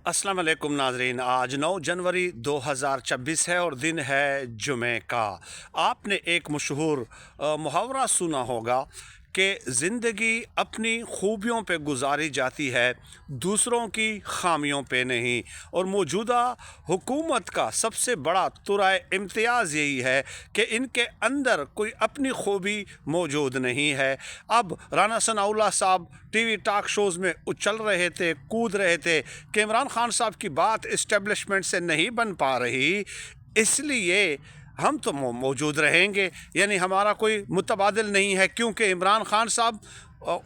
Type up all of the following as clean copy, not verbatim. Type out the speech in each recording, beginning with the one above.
अस्सलाम वालेकुम नाजरीन। आज 9 जनवरी 2026 है और दिन है जुमे का। आपने एक मशहूर मुहावरा सुना होगा कि ज़िंदगी अपनी खूबियों पे गुजारी जाती है, दूसरों की खामियों पे नहीं। और मौजूदा हुकूमत का सबसे बड़ा तुराए इम्तियाज़ यही है कि इनके अंदर कोई अपनी खूबी मौजूद नहीं है। अब राना सनाउल्लाह साहब टीवी टॉक शोज़ में उछल रहे थे, कूद रहे थे कि इमरान खान साहब की बात इस्टेब्लिशमेंट से नहीं बन पा रही, इसलिए हम तो मौजूद रहेंगे, यानी हमारा कोई मुतबादिल नहीं है। क्योंकि इमरान खान साहब,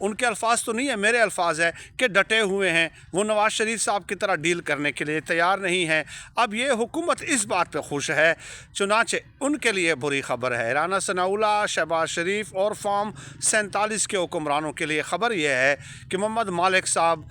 उनके अल्फाज तो नहीं है, मेरे अल्फाज है कि डटे हुए हैं, वो नवाज़ शरीफ साहब की तरह डील करने के लिए तैयार नहीं है। अब ये हुकूमत इस बात पे खुश है, चुनाचे उनके लिए बुरी खबर है। राना सनाउल्लाह, शहबाज शरीफ और फॉर्म 47 के हुक्मरानों के लिए ख़बर यह है कि मोहम्मद मालिक साहब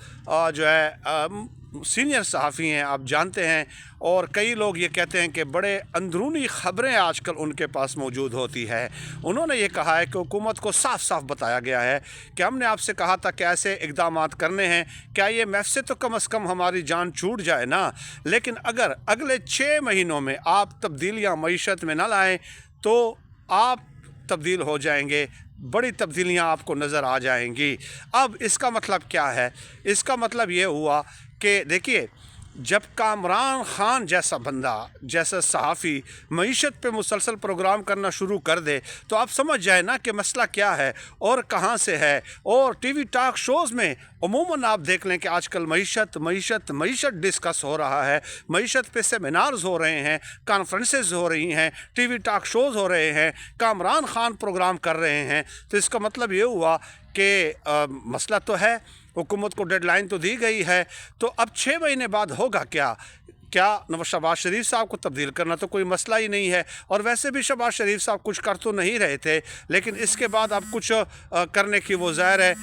जो है सीनियर सहाफ़ी हैं, आप जानते हैं, और कई लोग ये कहते हैं कि बड़े अंदरूनी ख़बरें आजकल उनके पास मौजूद होती है। उन्होंने ये कहा है कि हुकूमत को साफ साफ बताया गया है कि हमने आपसे कहा था कि ऐसे इक़दामात करने हैं, क्या ये मैफ से तो कम अज़ कम हमारी जान छूट जाए ना। लेकिन अगर अगले 6 महीनों में आप तब्दीलियाँ मईशत में ना लाएँ तो आप तब्दील हो जाएंगे, बड़ी तब्दीलियाँ आपको नज़र आ जाएंगी। अब इसका मतलब क्या है? इसका मतलब ये हुआ कि देखिए, जब कामरान खान जैसा बंदा, जैसा सहाफ़ी मईशत पे मुसलसल प्रोग्राम करना शुरू कर दे तो आप समझ जाए ना कि मसला क्या है और कहाँ से है। और टीवी टॉक शोज़ में अमूमन आप देख लें कि आजकल मईशत मईशत मईशत डिस्कस हो रहा है, मईशत पे सेमिनार्स हो रहे हैं, कॉन्फ्रेंसेस हो रही हैं, टीवी टॉक शोज़ हो रहे हैं, कामरान खान प्रोग्राम कर रहे हैं। तो इसका मतलब ये हुआ कि मसला तो है, हुकूमत को डेडलाइन तो दी गई है। तो अब 6 महीने बाद होगा क्या? शहबाज शरीफ साहब को तब्दील करना तो कोई मसला ही नहीं है, और वैसे भी शहबाज शरीफ साहब कुछ कर तो नहीं रहे थे, लेकिन इसके बाद अब कुछ करने की वो ज़ाहिर है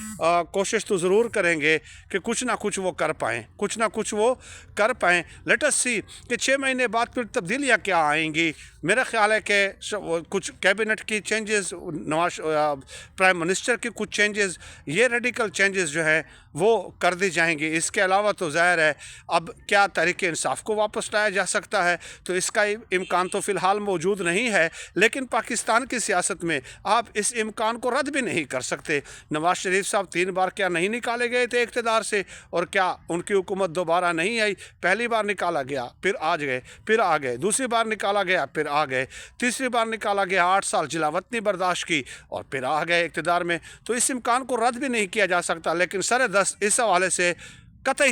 कोशिश तो ज़रूर करेंगे कि कुछ ना कुछ वो कर पाएँ, कुछ ना कुछ वो कर पाएँ। लेट अस सी कि 6 महीने बाद फिर तब्दीलियाँ क्या आएंगी। मेरा ख्याल है कि कुछ कैबिनेट की चेंजेस, प्राइम मिनिस्टर की कुछ चेंजेस, ये रेडिकल चेंजेस जो हैं वो कर दी जाएंगी। इसके अलावा तो ज़ाहिर है अब क्या तहरीक इंसाफ को वापस लाया जा सकता है, तो इसका इम्कान तो फ़िलहाल मौजूद नहीं है। लेकिन पाकिस्तान की सियासत में आप इस इम्कान को रद्द भी नहीं कर सकते। नवाज़ शरीफ साहब 3 बार क्या नहीं निकाले गए थे इक़्तिदार से, और क्या उनकी हुकूमत दोबारा नहीं आई? पहली बार निकाला गया, फिर आज गए, फिर आ गए, दूसरी बार निकाला गया, फिर आ गए, तीसरी बार निकाला गया, 8 साल जिलावतनी बर्दाश्त की और फिर आ गए इक़्तिदार में। तो इस इम्कान को रद्द भी नहीं किया जा सकता। लेकिन सर दस्त इस हवाले से कतई